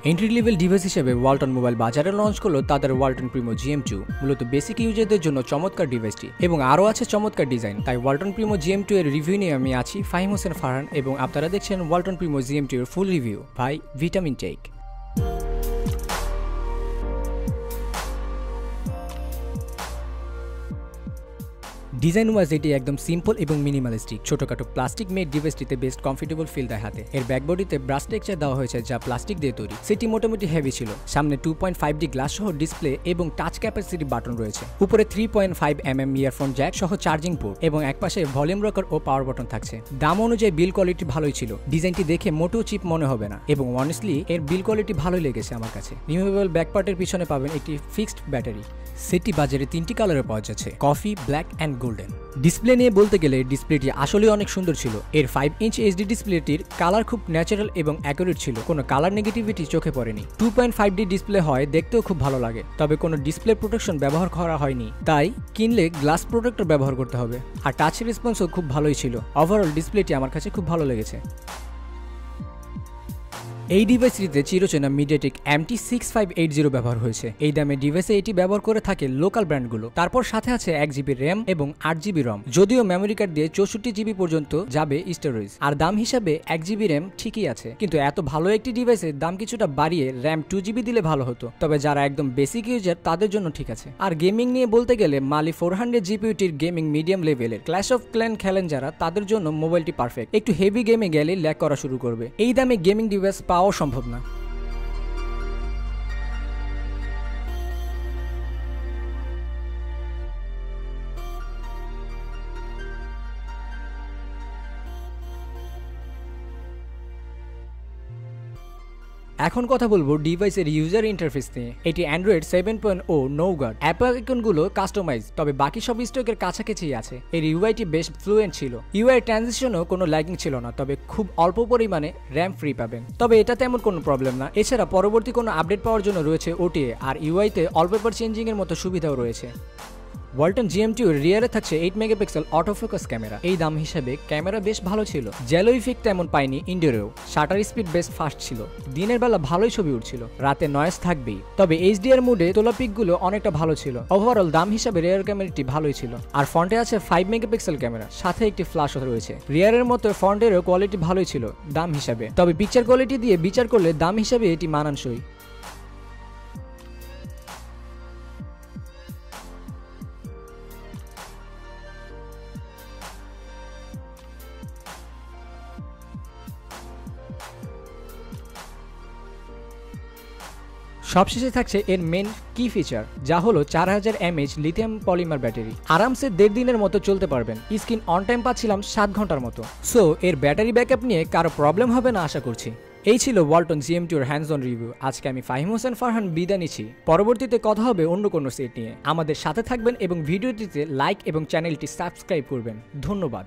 Entry level device হিসেবে Walton mobile বাজারে launch করলো তাদের ওয়ালটন প্রিমো GM2। মূলত বেসিক ইউজারদের জন্য চমৎকার ডিভাইসটি এবং আরও আছে চমৎকার ডিজাইন। তাই ওয়ালটন প্রিমো GM2 এর রিভিউ নিয়ে আমি আছি ফাহিম হোসেন ফারহান এবং আপনারা দেখছেন ওয়ালটন প্রিমো GM2 এর full review by vitamin tech. Design wise এটি একদম সিম্পল এবং মিনিমালিস্টিক। ছোটখাটো প্লাস্টিক মেড ডিভাইসটিতে বেস্ট কমফোর্টেবল ফিল দেয় হাতে। এর ব্যাকবডিতে ব্রাশ টেক্সচার দেওয়া হয়েছে যা প্লাস্টিক দিয়ে তৈরি। সেটি মোটামুটি হেভি ছিল। সামনে 2.5D গ্লাস সহ ডিসপ্লে এবং টাচ ক্যাপাসিটি বাটন রয়েছে। উপরে 3.5mm ইয়ারফোন জ্যাক সহ চার্জিং পোর্ট এবং একপাশে ভলিউম রকার ও পাওয়ার বাটন থাকছে। দাম অনুযায়ী বিল কোয়ালিটি ভালোই ছিল। ডিজাইনটি দেখে মোটেও চিপ মনে হবে না এবং অনেস্টলি এর বিল কোয়ালিটি ভালোই লেগেছে আমার কাছে। রিমুভেবল ব্যাকপার্টের পিছনে পাবেন একটি ফিক্সড ব্যাটারি। সেটটি বাজারে 3টি কালারে পাওয়া যাচ্ছে, coffee, black and golden. Display নিয়ে বলতে গেলে ডিসপ্লেটি আসলে অনেক সুন্দর ছিল। এর 5 ইঞ্চ HD ডিসপ্লেটির কালার খুব ন্যাচারাল এবং অ্যাকুরেট ছিল। কোনো কালার নেগেটিভিটি চোখে পড়েনি। 2.5D ডিসপ্লে হয় দেখতেও খুব ভালো লাগে, তবে কোনো ডিসপ্লে প্রোটেকশন ব্যবহার করা হয়নি, তাই কিনলে গ্লাস প্রোটেক্টর ব্যবহার করতে হবে। আর টাচ রেসপন্সও খুব ভালোই ছিল। ওভারঅল ডিসপ্লেটি আমার কাছে খুব ভালো লেগেছে। এই ডিভাইসটিতে চিরচেনা মিডিয়াটেক MT6580 ব্যবহার হয়েছে। এই দামে ডিভাইসে এটি ব্যবহার করে থাকে লোকাল ব্র্যান্ডগুলো। তারপর সাথে আছে 1GB র্যাম এবং 8GB রম। যদিও মেমোরি কার্ড দিয়ে 64GB পর্যন্ত যাবে স্টোরেজ। আর দাম হিসাবে 1GB র্যাম ঠিকই আছে, কিন্তু এত ভালো একটি ডিভাইসের দাম কিছুটা বাড়িয়ে র্যাম 2GB দিলে ভালো হতো। তবে যারা একদম বেসিক ইউজার তাদের জন্য ঠিক আছে। আর গেমিং নিয়ে বলতে গেলে মালি 400 GPU-টির গেমিং মিডিয়াম লেভেলের ক্ল্যাশ অফ ক্ল্যান খেলেন যারা, তাদের জন্য মোবাইলটি পারফেক্ট। একটু হেভি গেমে গেলে ল্যাগ করা শুরু করবে। এই দামে গেমিং ডিভাইস পাওয়াও সম্ভব না। এখন কথা বলবো ডিভাইসের ইউজার ইন্টারফেস নিয়ে। এটি অ্যান্ড্রয়েড 7.0 নৌগার্ড। অ্যাপল আইকনগুলো কাস্টমাইজ, তবে বাকি সব স্টকের কাছাকাছি আছে। এর ইউআইটি বেশ ফ্লুয়েন্ট ছিল। ইউআই ট্রানজিশনও কোনো ল্যাগিং ছিল না, তবে খুব অল্প পরিমাণে র্যাম ফ্রি পাবেন। তবে এটা তেমন কোনো প্রবলেম না। এছাড়া পরবর্তী কোনো আপডেট পাওয়ার জন্য রয়েছে OTA, আর ইউআইতে অল্পেপার চেঞ্জিং এর মতো সুবিধাও রয়েছে। ওয়ালটন GM2 এর রিয়ারে থাকছে 8 মেগাপিক্সেল অটোফোকাস ক্যামেরা। এই দাম হিসেবে ক্যামেরা বেশ ভালো ছিল। জ্যালো ইফেক্ট তেমন পাইনি ইনডোরেও। শাটার স্পিড বেশ ফাস্ট ছিল। দিনের বেলা ভালোই ছবি উঠছিল, রাতে নয়েজ থাকবেই। তবে HDR মোডে তোলা পিকগুলো অনেকটা ভালো ছিল। ওভারঅল দাম হিসাবে রিয়ার ক্যামেরাটি ভালোই ছিল। আর ফ্রন্টে আছে 5 মেগাপিক্সেল ক্যামেরা, সাথে একটি ফ্ল্যাশও রয়েছে। রিয়ারের মতো ফ্রন্টেরও কোয়ালিটি ভালোই ছিল দাম হিসাবে। তবে পিকচার কোয়ালিটি দিয়ে বিচার করলে দাম হিসাবে এটি মানানসই। সবশেষে থাকছে এর মেন কি ফিচার, যা হলো 4000 mAh লিথিয়াম পলিমার ব্যাটারি। আরামসে 1.5 দিনের মতো চলতে পারবেন। স্ক্রিন অন টাইম পাচ্ছিলাম 7 ঘন্টার মতো। সো এর ব্যাটারি ব্যাকআপ নিয়ে কারো প্রবলেম হবে না আশা করছি। এই ছিল ওয়ালটন GM2 এর হ্যান্ডস অন রিভিউ। আজকে আমি ফাহিম হোসেন ফারহান বিদায় নিচ্ছি। পরবর্তীতে কথা হবে অন্য কোনো সেট নিয়ে। আমাদের সাথে থাকবেন এবং ভিডিওটিতে লাইক এবং চ্যানেলটি সাবস্ক্রাইব করবেন। ধন্যবাদ।